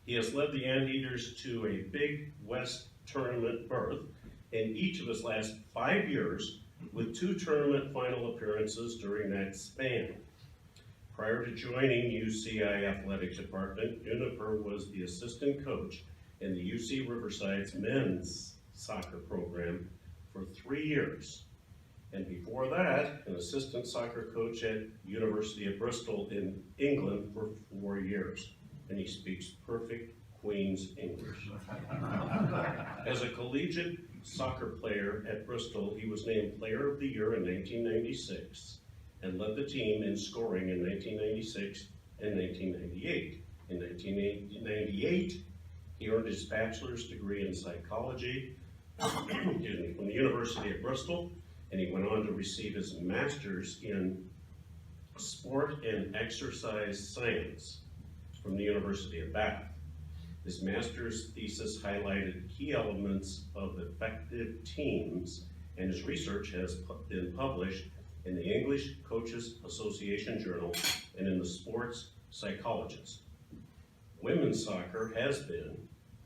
He has led the Anteaters to a Big West tournament berth in each of his last 5 years, with 2 tournament final appearances during that span. Prior to joining UCI Athletic Department, Juniper was the assistant coach in the UC Riverside's men's soccer program for 3 years. And before that, an assistant soccer coach at University of Bristol in England for 4 years. And he speaks perfect Queen's English. As a collegiate soccer player at Bristol, he was named Player of the Year in 1996 and led the team in scoring in 1996 and 1998. In 1998, he earned his bachelor's degree in psychology from the University of Bristol, and he went on to receive his master's in sport and exercise science from the University of Bath. His master's thesis highlighted key elements of effective teams, and his research has been published in the English Coaches Association Journal and in the Sports Psychologist. Women's soccer has been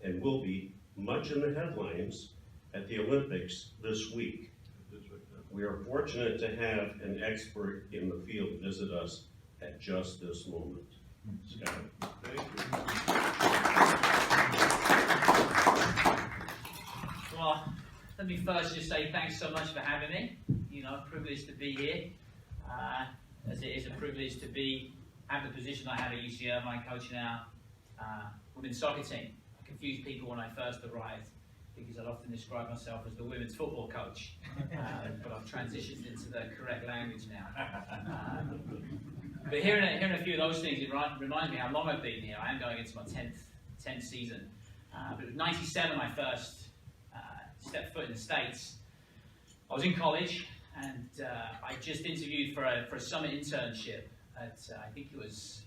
and will be much in the headlines at the Olympics this week. We are fortunate to have an expert in the field visit us at just this moment. Scott. Thank you. Well, let me first just say thanks so much for having me. You know, privileged to be here, as it is a privilege to have the position I have at UCI Irvine, coaching our women's soccer team. I confused people when I first arrived because I'd often describe myself as the women's football coach, but I've transitioned into the correct language now. But hearing a few of those things, it reminds me how long I've been here. I am going into my 10th season. But it was 97 I first stepped foot in the States. I was in college, and I just interviewed for a summer internship at, I think it was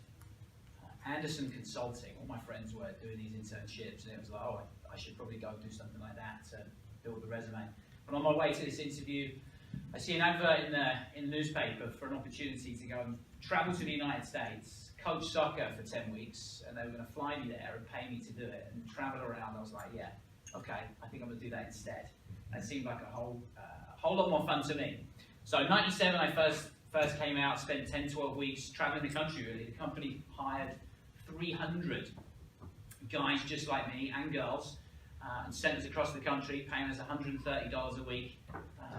Anderson Consulting. All my friends were doing these internships, and it was like, oh, I should probably go do something like that to build the resume. But on my way to this interview, I see an advert in the newspaper for an opportunity to go and travel to the United States, coach soccer for 10 weeks, and they were going to fly me there and pay me to do it and travel around. I was like, yeah, okay, I think I'm going to do that instead. That seemed like a whole lot more fun to me. So in 97, I first came out, spent 10, 12 weeks traveling the country, really. The company hired 300 guys just like me and girls and sent us across the country, paying us $130 a week.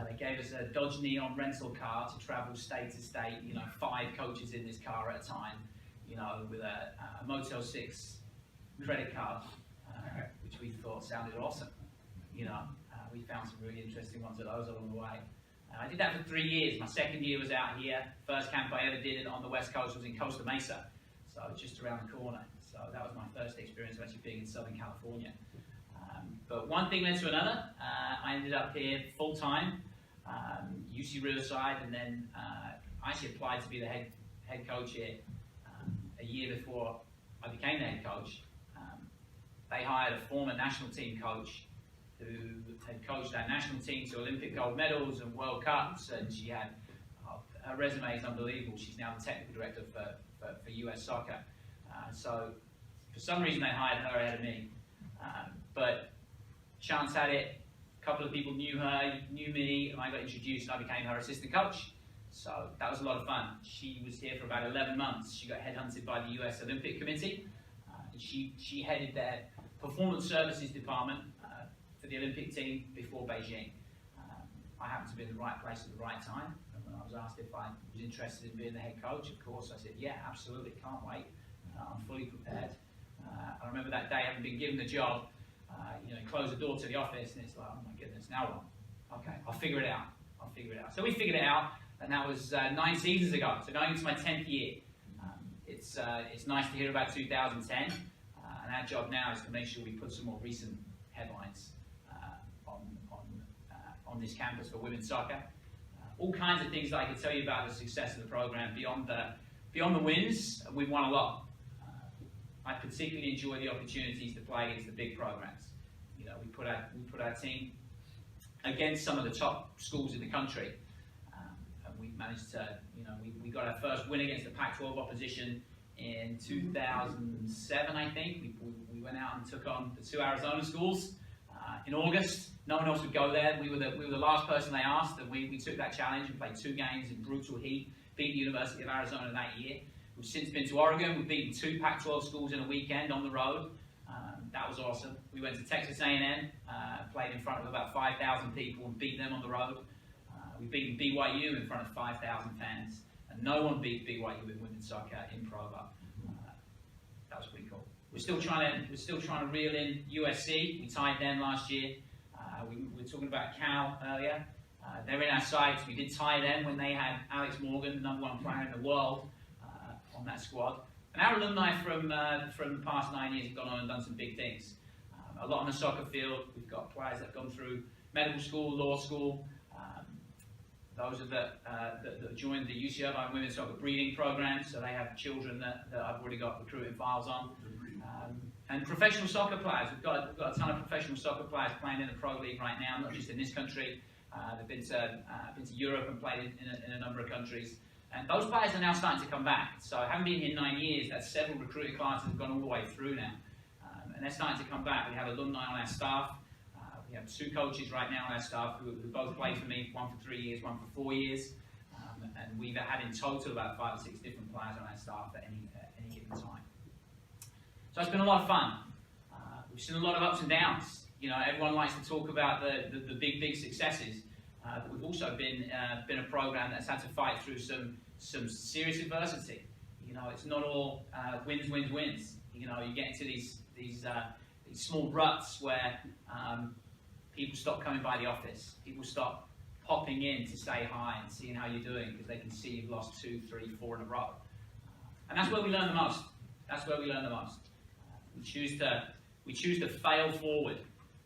They gave us a Dodge Neon rental car to travel state to state, 5 coaches in this car at a time, with a Motel 6 credit card, which we thought sounded awesome. We found some really interesting ones of those along the way. I did that for 3 years. My second year was out here. First camp I ever did on the West Coast was in Costa Mesa, so just around the corner. So that was my first experience of actually being in Southern California. But one thing led to another. I ended up here full-time, UC Riverside, and then I actually applied to be the head coach here a year before I became the head coach. They hired a former national team coach who had coached our national team to Olympic gold medals and World Cups, and she had, her resume is unbelievable. She's now the technical director for US Soccer. So for some reason they hired her ahead of me. But chance had it, a couple of people knew her, knew me, and I got introduced and I became her assistant coach. So that was a lot of fun. She was here for about 11 months. She got headhunted by the US Olympic Committee. And she headed their performance services department for the Olympic team before Beijing. I happened to be in the right place at the right time. And when I was asked if I was interested in being the head coach, of course, I said, yeah, absolutely, can't wait. I'm fully prepared. I remember that day having been given the job, close the door to the office, and it's like, oh my goodness, now what? Okay, I'll figure it out. So we figured it out, and that was 9 seasons ago, so going into my 10th year. It's nice to hear about 2010, and our job now is to make sure we put some more recent headlines on this campus for women's soccer. All kinds of things that I can tell you about the success of the program beyond the wins. We've won a lot. I particularly enjoy the opportunities to play against the big programs. We put our team against some of the top schools in the country, and we managed to, we got our first win against the Pac-12 opposition in 2007, I think. We went out and took on the 2 Arizona schools in August. No one else would go there. We were the last person they asked, and we took that challenge and played 2 games in brutal heat, beat the University of Arizona that year. We've since been to Oregon. We've beaten 2 Pac-12 schools in a weekend on the road. That was awesome. We went to Texas A&M, played in front of about 5,000 people and beat them on the road. We've beaten BYU in front of 5,000 fans, and no one beat BYU in women's soccer in Provo. That was pretty cool. We're still trying to reel in USC. We tied them last year. We were talking about Cal earlier. They're in our sights. We did tie them when they had Alex Morgan, the #1 player in the world, on that squad. And our alumni from the past 9 years have gone on and done some big things. A lot on the soccer field. We've got players that have gone through medical school, law school. Those that joined the UCI Irvine Women's Soccer Breeding Program, so they have children that I've already got recruiting files on. And professional soccer players. We've got a ton of professional soccer players playing in the Pro League right now, not just in this country. They've been to Europe and played in a number of countries. And those players are now starting to come back. So I haven't been here 9 years. That's several recruiting classes have gone all the way through now. And they're starting to come back. We have alumni on our staff. We have 2 coaches right now on our staff who both played for me, 1 for 3 years, 1 for 4 years. And we've had in total about 5 or 6 different players on our staff at any given time. So it's been a lot of fun. We've seen a lot of ups and downs. You know, everyone likes to talk about the big successes. But we've also been a program that's had to fight through some serious adversity. You know, it's not all wins. You know, you get into these small ruts where people stop coming by the office. People stop popping in to say hi and seeing how you're doing because they can see you've lost 2, 3, 4 in a row. And that's where we learn the most. That's where we learn the most. We choose to fail forward,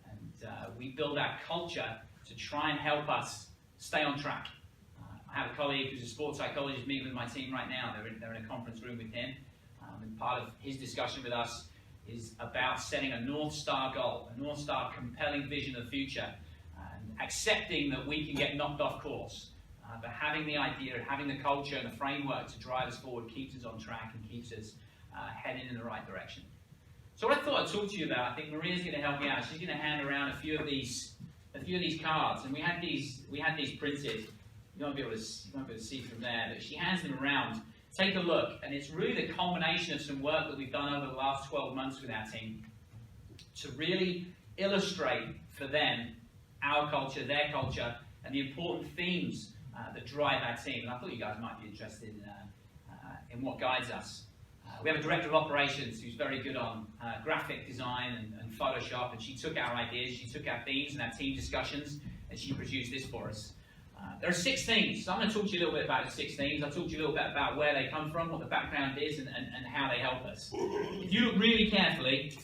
and we build our culture to try and help us stay on track. I have a colleague who's a sports psychologist meeting with my team right now. They're in a conference room with him, and part of his discussion with us is about setting a North Star goal, a North Star compelling vision of the future, and accepting that we can get knocked off course, but having the idea, having the culture and the framework to drive us forward keeps us on track and keeps us heading in the right direction. So what I thought I'd talk to you about, I think Maria's going to help me out. She's going to hand around a few of these cards, and we had these printed. You won't be able to see from there, but she hands them around. Take a look, and it's really the culmination of some work that we've done over the last 12 months with our team to really illustrate for them our culture, their culture, and the important themes that drive our team. And I thought you guys might be interested in what guides us. We have a director of operations who's very good on graphic design and Photoshop, and she took our ideas, she took our themes and our team discussions, and she produced this for us. There are 6 themes, so I'm going to talk to you a little bit about the 6 themes. I'll talk to you a little bit about where they come from, what the background is, and how they help us. If you look really carefully,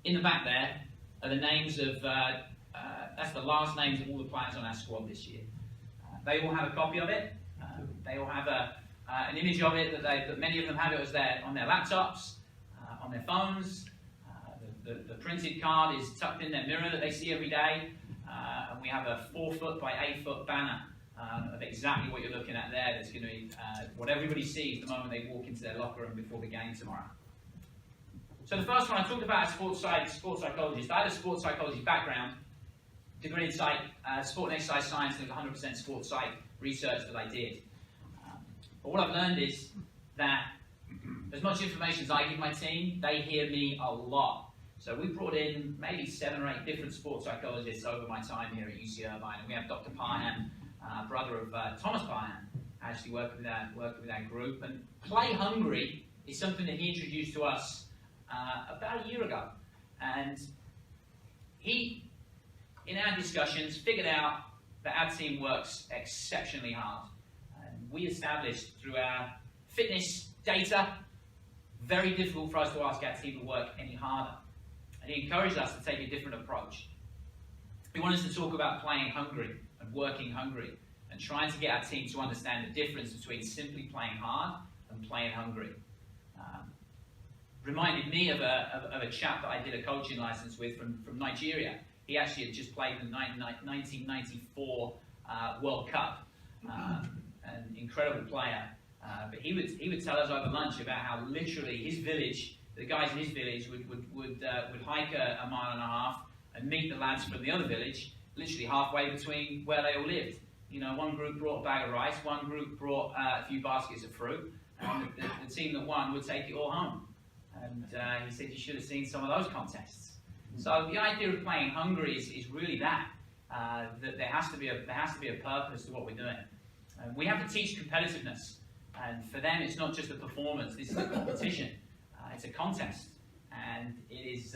in the back there are the names of, that's the last names of all the players on our squad this year. They all have a copy of it. They all have an image of it that many of them have it as on their laptops, on their phones. The printed card is tucked in their mirror that they see every day. And we have a 4-foot by 8-foot banner of exactly what you're looking at there. That's going to be what everybody sees the moment they walk into their locker room before the game tomorrow. So the first one, I talked about a sports psychologist. I had a sports psychology background, degree in sport and exercise science, and it was 100% sports psych research that I did. But what I've learned is that as much information as I give my team, they hear me a lot. So we brought in maybe 7 or 8 different sports psychologists over my time here at UCI Irvine. And we have Dr. Parham, brother of Thomas Parham, actually working with our group. And Play Hungry is something that he introduced to us about a year ago. And he, in our discussions, figured out that our team works exceptionally hard. And we established through our fitness data, very difficult for us to ask our team to work any harder. And he encouraged us to take a different approach. He wanted us to talk about playing hungry and working hungry and trying to get our team to understand the difference between simply playing hard and playing hungry. Reminded me of a chap that I did a coaching license with from Nigeria. He actually had just played in the 1994 World Cup. An incredible player. But he would tell us over lunch about how literally his village the guys in his village would hike a mile and a half and meet the lads from the other village, literally halfway between where they all lived. You know, one group brought a bag of rice, one group brought a few baskets of fruit, and the team that won would take it all home. And he said you should have seen some of those contests. So the idea of playing hungry is really that there has to be a purpose to what we're doing. We have to teach competitiveness, and for them it's not just a performance. This is a competition. It's a contest, and it is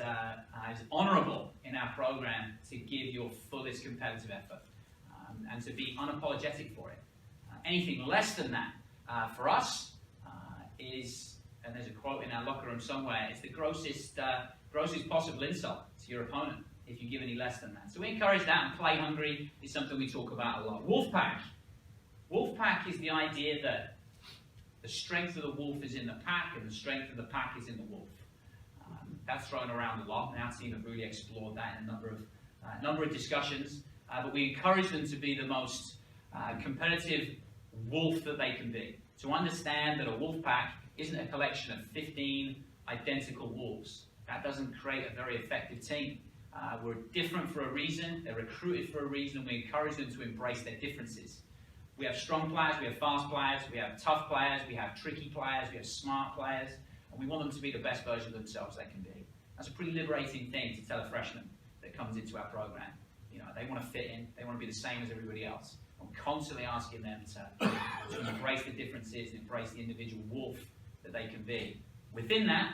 honourable in our program to give your fullest competitive effort and to be unapologetic for it. Anything less than that for us is, and there's a quote in our locker room somewhere, it's the grossest possible insult to your opponent if you give any less than that. So we encourage that, and play hungry is something we talk about a lot. Wolfpack. Wolfpack is the idea that the strength of the wolf is in the pack, and the strength of the pack is in the wolf. That's thrown around a lot, and our team have really explored that in a number of discussions. But we encourage them to be the most competitive wolf that they can be. To understand that a wolf pack isn't a collection of 15 identical wolves. That doesn't create a very effective team. We're different for a reason. They're recruited for a reason. We encourage them to embrace their differences. We have strong players, we have fast players, we have tough players, we have tricky players, we have smart players, and we want them to be the best version of themselves they can be. That's a pretty liberating thing to tell a freshman that comes into our program. You know, they want to fit in, they want to be the same as everybody else. I'm constantly asking them to embrace the differences and embrace the individual wolf that they can be. Within that,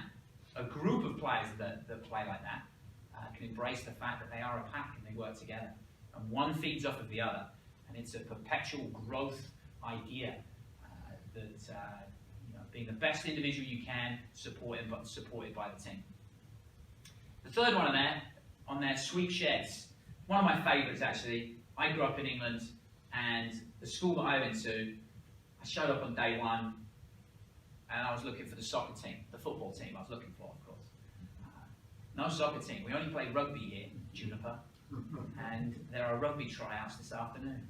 a group of players that play like that can embrace the fact that they are a pack and they work together. And one feeds off of the other. And it's a perpetual growth idea that being the best individual you can, supported by the team. The third one on there, sweep sheds. One of my favourites actually. I grew up in England, and the school that I went to, I showed up on day one, and I was looking for the soccer team, the football team I was looking for, of course. No soccer team. We only play rugby here, Juniper, and there are rugby tryouts this afternoon.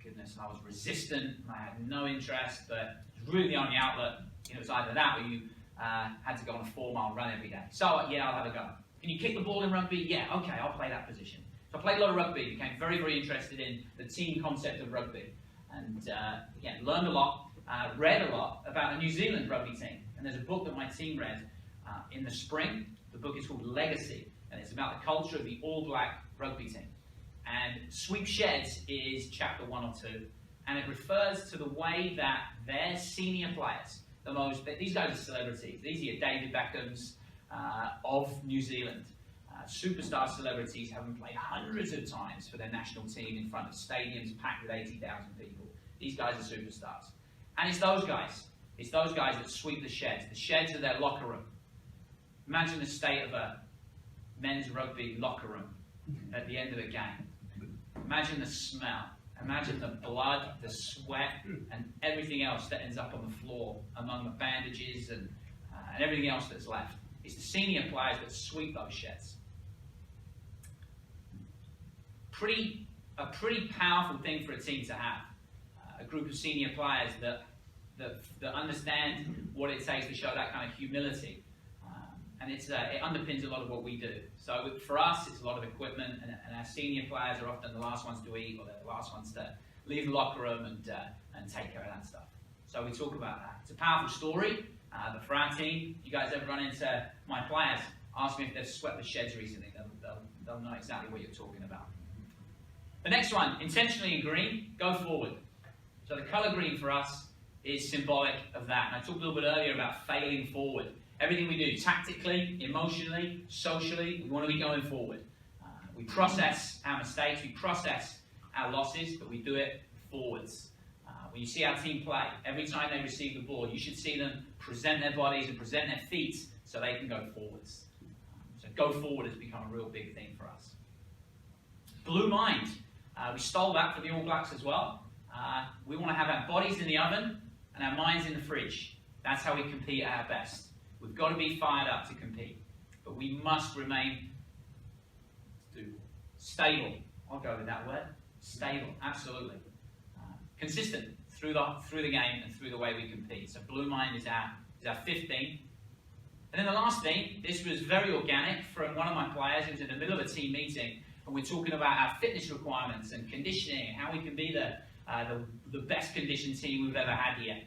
Goodness, and I was resistant, and I had no interest, but it was really the only outlet. It was either that or you had to go on a 4-mile run every day. So, yeah, I'll have a go. Can you kick the ball in rugby? Yeah, okay, I'll play that position. So I played a lot of rugby, became very, very interested in the team concept of rugby. And, again, learned a lot, read a lot about the New Zealand rugby team. And there's a book that my team read in the spring. The book is called Legacy, and it's about the culture of the All Black rugby team. And Sweep Sheds is chapter 1 or 2, and it refers to the way that their senior players, these guys are celebrities. These are David Beckhams of New Zealand. Superstar celebrities having played hundreds of times for their national team in front of stadiums packed with 80,000 people. These guys are superstars. And it's those guys. It's those guys that sweep the sheds. The sheds are their locker room. Imagine the state of a men's rugby locker room at the end of a game. Imagine the smell, imagine the blood, the sweat, and everything else that ends up on the floor among the bandages and everything else that's left. It's the senior players that sweep those sheds. A pretty powerful thing for a team to have. A group of senior players that understand what it takes to show that kind of humility. And it underpins a lot of what we do. So for us, it's a lot of equipment, and our senior players are often the last ones to eat, or they're the last ones to leave the locker room and take care of that stuff. So we talk about that. It's a powerful story, but for our team, you guys ever run into my players, ask me if they've swept the sheds recently. They'll know exactly what you're talking about. The next one, intentionally in green, go forward. So the colour green for us is symbolic of that. And I talked a little bit earlier about failing forward. Everything we do, tactically, emotionally, socially, we want to be going forward. We process our mistakes, we process our losses, but we do it forwards. When you see our team play, every time they receive the ball, you should see them present their bodies and present their feet so they can go forwards. So go forward has become a real big thing for us. Blue mind. We stole that from the All Blacks as well. We want to have our bodies in the oven and our minds in the fridge. That's how we compete at our best. We've got to be fired up to compete, but we must remain stable. I'll go with that word. Stable, absolutely. Consistent through the game and through the way we compete. So blue mind is our 15. And then the last thing, this was very organic from one of my players who was in the middle of a team meeting, and we're talking about our fitness requirements and conditioning and how we can be the best conditioned team we've ever had here.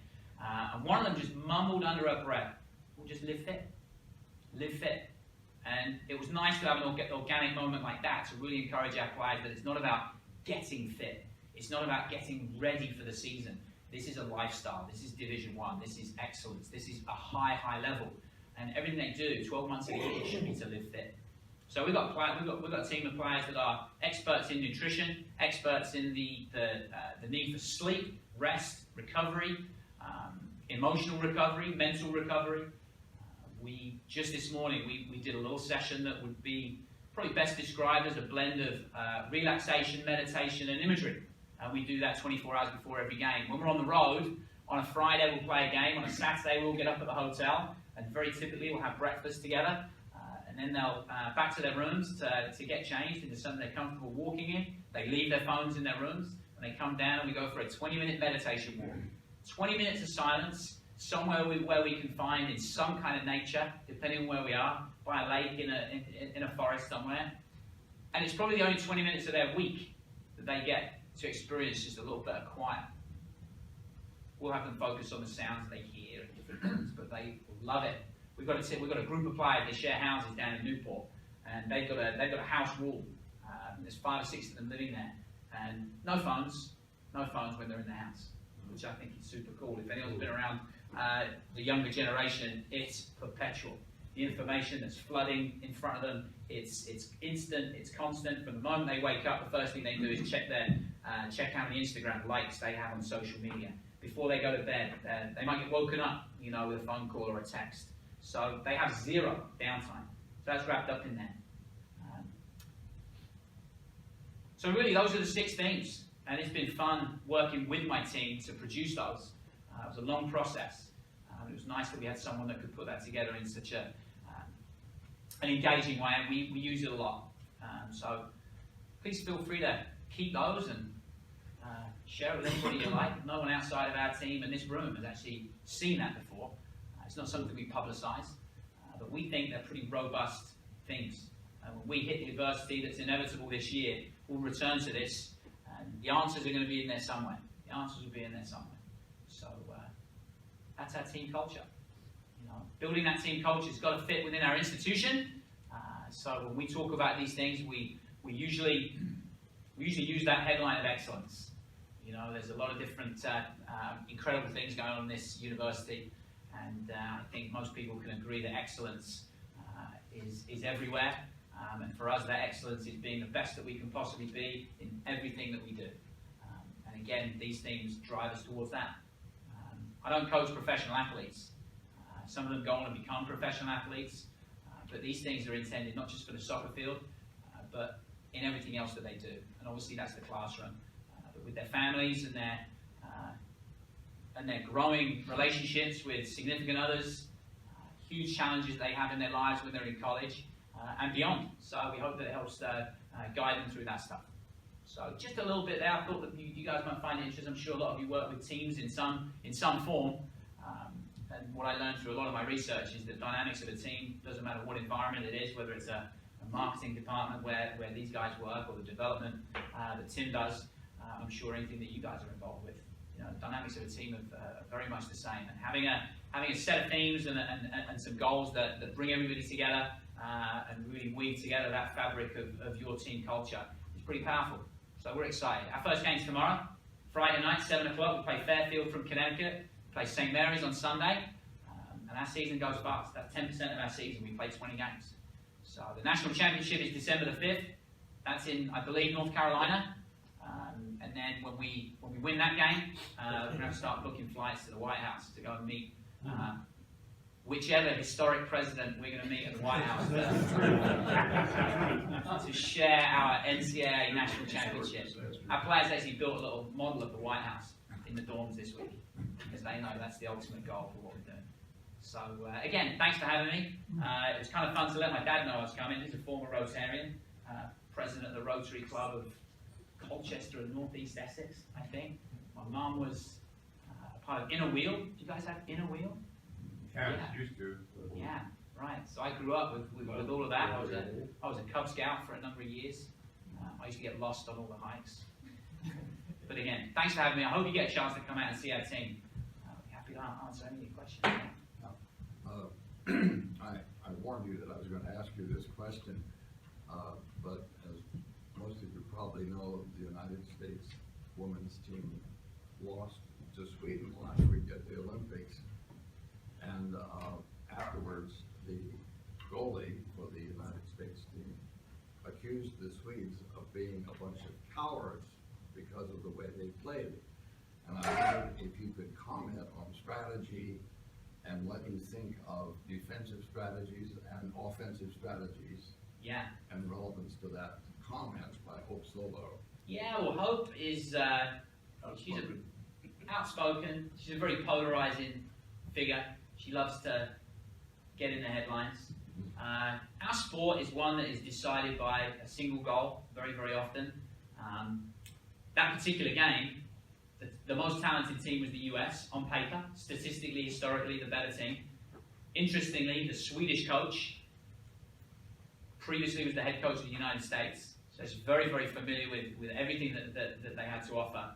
And one of them just mumbled under her breath, "We'll just live fit. Live fit." And it was nice to have an organic moment like that to really encourage our players that it's not about getting fit. It's not about getting ready for the season. This is a lifestyle. This is Division 1. This is excellence. This is a high, high level. And everything they do, 12 months a year, should be to live fit. So we've got a team of players that are experts in nutrition, experts in the need for sleep, rest, recovery, emotional recovery, mental recovery. Just this morning, we did a little session that would be probably best described as a blend of relaxation, meditation, and imagery. We do that 24 hours before every game. When we're on the road, on a Friday we'll play a game, on a Saturday we'll get up at the hotel, and very typically we'll have breakfast together, and then they'll back to their rooms to get changed into something they're comfortable walking in. They leave their phones in their rooms, and they come down and we go for a 20-minute meditation walk. 20 minutes of silence, somewhere where we can find in some kind of nature, depending on where we are, by a lake, in a forest somewhere. And it's probably the only 20 minutes of their week that they get to experience just a little bit of quiet. We'll have them focus on the sounds they hear and different things, but they love it. We've got a group of players, they share houses down in Newport, and they've got a house rule. There's 5 or 6 of them living there, and no phones when they're in the house, which I think is super cool. If anyone's been around the younger generation, it's perpetual. The information that's flooding in front of them, it's instant, it's constant. From the moment they wake up, the first thing they do is check how many Instagram likes they have on social media. Before they go to bed, they might get woken up, with a phone call or a text. So they have 0 downtime. So that's wrapped up in there. So really, those are the 6 things. And it's been fun working with my team to produce those. It was a long process. It was nice that we had someone that could put that together in such an engaging way, and we use it a lot. So please feel free to keep those and share it with anybody you like. No one outside of our team in this room has actually seen that before. It's not something we publicise, but we think they're pretty robust things. When we hit the adversity that's inevitable this year, we'll return to this, and the answers are going to be in there somewhere. The answers will be in there somewhere. So that's our team culture. Building that team culture has got to fit within our institution. So when we talk about these things, we usually use that headline of excellence. There's a lot of different incredible things going on in this university, and I think most people can agree that excellence is everywhere. And for us, that excellence is being the best that we can possibly be in everything that we do. And again, these things drive us towards that. I don't coach professional athletes. Some of them go on and become professional athletes, but these things are intended not just for the soccer field, but in everything else that they do. And obviously that's the classroom, but with their families and their growing relationships with significant others, huge challenges they have in their lives when they're in college, and beyond. So we hope that it helps guide them through that stuff. So just a little bit there. I thought that you guys might find it interesting. I'm sure a lot of you work with teams in some form. And what I learned through a lot of my research is the dynamics of a team, doesn't matter what environment it is, whether it's a marketing department where these guys work, or the development that Tim does. I'm sure anything that you guys are involved with. The dynamics of a team are very much the same. And having a set of themes and some goals that bring everybody together and really weave together that fabric of your team culture is pretty powerful. So we're excited. Our first game's tomorrow, Friday night, 7 o'clock. We play Fairfield from Connecticut. We play St. Mary's on Sunday. And our season goes fast. That's 10% of our season. We play 20 games. So the national championship is December the 5th. That's in, I believe, North Carolina. And then when we win that game, we're going to start booking flights to the White House to go and meet whichever historic president we're going to meet at the White House to share our NCAA national championship. Our players actually built a little model of the White House in the dorms this week, because they know that's the ultimate goal for what we're doing. So again, thanks for having me. It was kind of fun to let my dad know I was coming. He's a former Rotarian, president of the Rotary Club of Colchester and North East Essex, I think. My mum was a part of Inner Wheel. Do you guys have Inner Wheel? Yeah, used to. Yeah, Right. So I grew up with all of that. I was a Cub Scout for a number of years. I used to get lost on all the hikes. But again, thanks for having me. I hope you get a chance to come out and see our team. I'll be happy to answer any questions. I warned you that I was going to ask you this question, but as most of you probably know, the United States women's team lost to Sweden last week at the Olympics, and afterwards the goalie for the United States team accused the Swedes of being a bunch of cowards because of the way they played. And I wondered if you could comment on strategy and what you think of defensive strategies and offensive strategies. Yeah. And relevance to that comment by Hope Solo. Yeah, well, Hope is she's outspoken. She's a very polarizing figure. She loves to get in the headlines. Our sport is one that is decided by a single goal very, very often. That particular game, the most talented team was the US on paper, statistically, historically, the better team. Interestingly, the Swedish coach previously was the head coach of the United States, so she's very, very familiar with everything that they had to offer.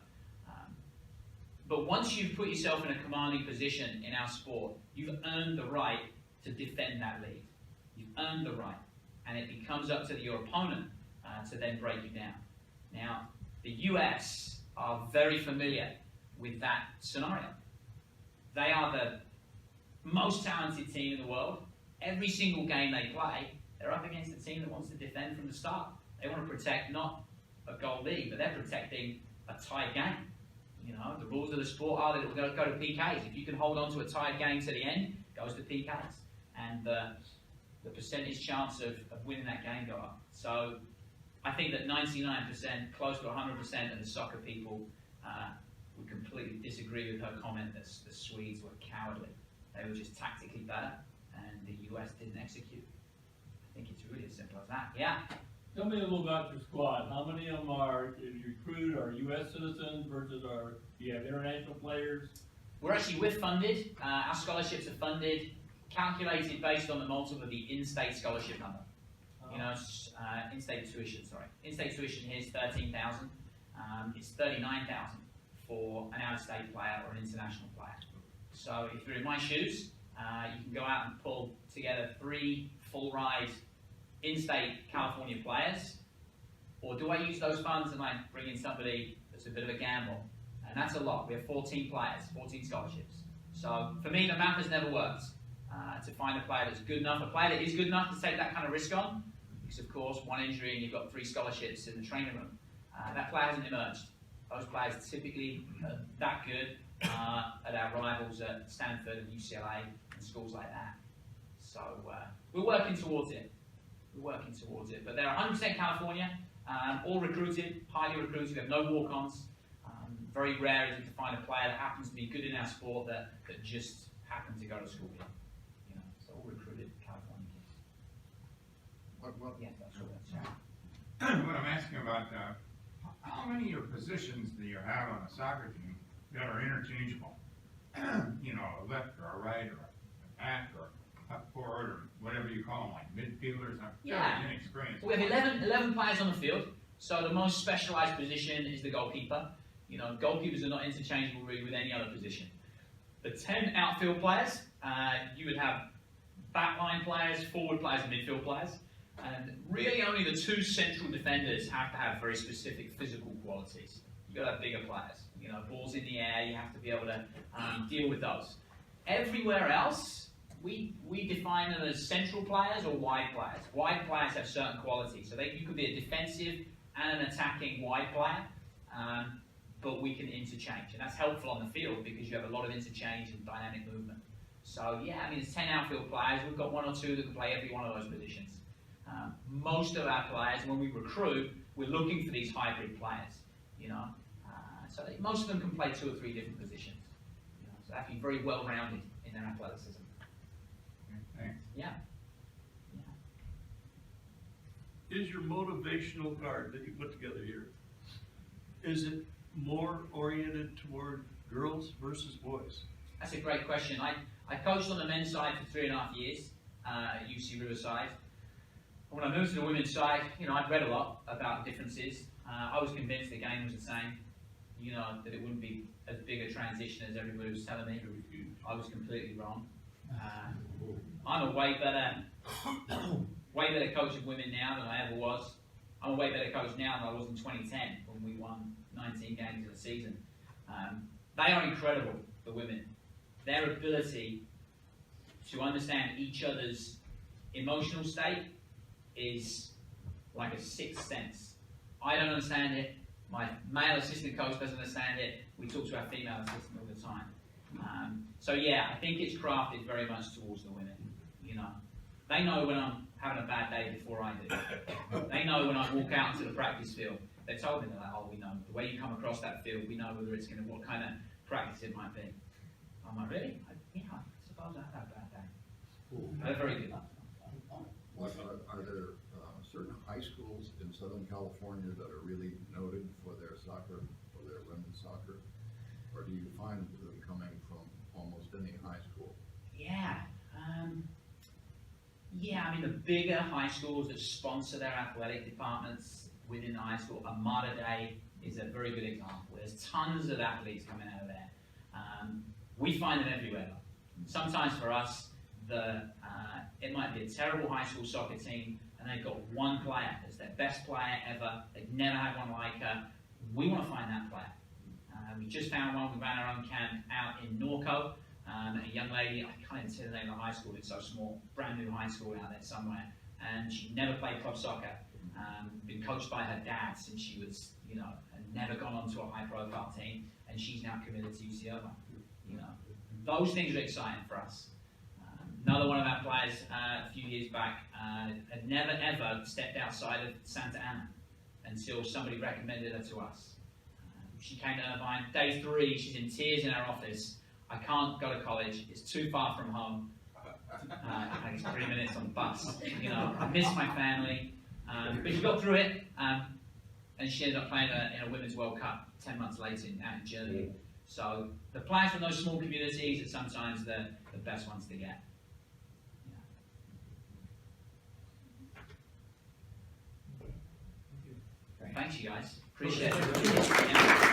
But once you've put yourself in a commanding position in our sport, you've earned the right to defend that lead. You've earned the right, and it becomes up to your opponent to then break you down. Now, the US are very familiar with that scenario. They are the most talented team in the world. Every single game they play, they're up against a team that wants to defend from the start. They want to protect not a goal lead, but they're protecting a tied game. You know, the rules of the sport are that it will go to PKs. If you can hold on to a tied game to the end, it goes to PKs. And the percentage chance of winning that game go up. So I think that 99%, close to 100% of the soccer people would completely disagree with her comment that the Swedes were cowardly. They were just tactically better, and the US didn't execute. I think it's really as simple as that. Yeah. Tell me a little about your squad. How many of them are you recruit are U.S. citizens versus do you have international players? We're funded. Our scholarships are funded, calculated based on the multiple of the in-state scholarship number. You know, in-state tuition. Sorry, in-state tuition here is 13,000. It's 39,000 for an out-of-state player or an international player. So if you're in my shoes, you can go out and pull together 3 full-ride in-state California players, or do I use those funds and I bring in somebody that's a bit of a gamble? And that's a lot. We have 14 players, 14 scholarships. So for me, the math has never worked to find a player that's good enough, a player that is good enough to take that kind of risk on, because of course, one injury and you've got 3 scholarships in the training room. That player hasn't emerged. Those players typically are that good at our rivals at Stanford and UCI and schools like that. So we're working towards it. But they're 100% California, all recruited, highly recruited. We have no walk-ons. Very rare is it to find a player that happens to be good in our sport that just happened to go to school here. You know, so all recruited California kids. Yeah, that's right. What I'm asking about, how many of your positions do you have on a soccer team that are interchangeable? You know, a left or a right or a back or up forward or whatever you call them, like midfielders. I'm very inexperienced. We have 11 players on the field. So the most specialized position is the goalkeeper. You know, goalkeepers are not interchangeable really with any other position. The 10 outfield players, you would have backline players, forward players, and midfield players. And really only the 2 central defenders have to have very specific physical qualities. You've got to have bigger players. You know, balls in the air, you have to be able to deal with those. Everywhere else, we define them as central players or wide players. Wide players have certain qualities. So you could be a defensive and an attacking wide player, but we can interchange. And that's helpful on the field because you have a lot of interchange and dynamic movement. So yeah, I mean, there's 10 outfield players. We've got 1 or 2 that can play every one of those positions. Most of our players, when we recruit, we're looking for these hybrid players, you know. So most of them can play 2 or 3 different positions. You know, so they have to be very well-rounded in their athleticism. Thanks. Yeah. Is your motivational card that you put together here, is it more oriented toward girls versus boys? That's a great question. I coached on the men's side for 3.5 years. at UC Riverside. When I moved to the women's side, I'd read a lot about differences. I was convinced the game was the same, that it wouldn't be as big a transition as everybody was telling me. I was completely wrong. I'm a way better coach of women now than I ever was. I'm a way better coach now than I was in 2010 when we won 19 games in a season. They are incredible, the women. Their ability to understand each other's emotional state is like a sixth sense. I don't understand it. My male assistant coach doesn't understand it. We talk to our female assistant all the time. So yeah, I think it's crafted very much towards the women. They know when I'm having a bad day before I do. They know when I walk out into the practice field. They told me, they're like, oh, we know the way you come across that field. We know whether it's what kind of practice it might be. I'm like, really? I suppose I had a bad day. They're very good. Are there certain high schools in Southern California that are really noted for their soccer, for their women's soccer? Or do you find them coming from almost any high school? Yeah. The bigger high schools that sponsor their athletic departments within the high school, Armada Day is a very good example. There's tons of athletes coming out of there. We find them everywhere. Sometimes for us, it might be a terrible high school soccer team and they've got one player that's their best player ever. They've never had one like her. We want to find that player. We just found one. We ran our own camp out in Norco. A young lady, I can't even say the name of the high school, it's so small, brand new high school out there somewhere, and she never played club soccer, been coached by her dad since she was, and never gone on to a high profile team, and she's now committed to UC Irvine. Those things are exciting for us. Another one of our players a few years back had never ever stepped outside of Santa Ana until somebody recommended her to us. She came to Irvine, day 3, she's in tears in our office. I can't go to college, it's too far from home. I think it's 3 minutes on the bus. I miss my family. But she got through it, and she ended up playing in a Women's World Cup 10 months later out in Germany. So the players from those small communities are sometimes the best ones to get. Thanks, you guys. Appreciate it.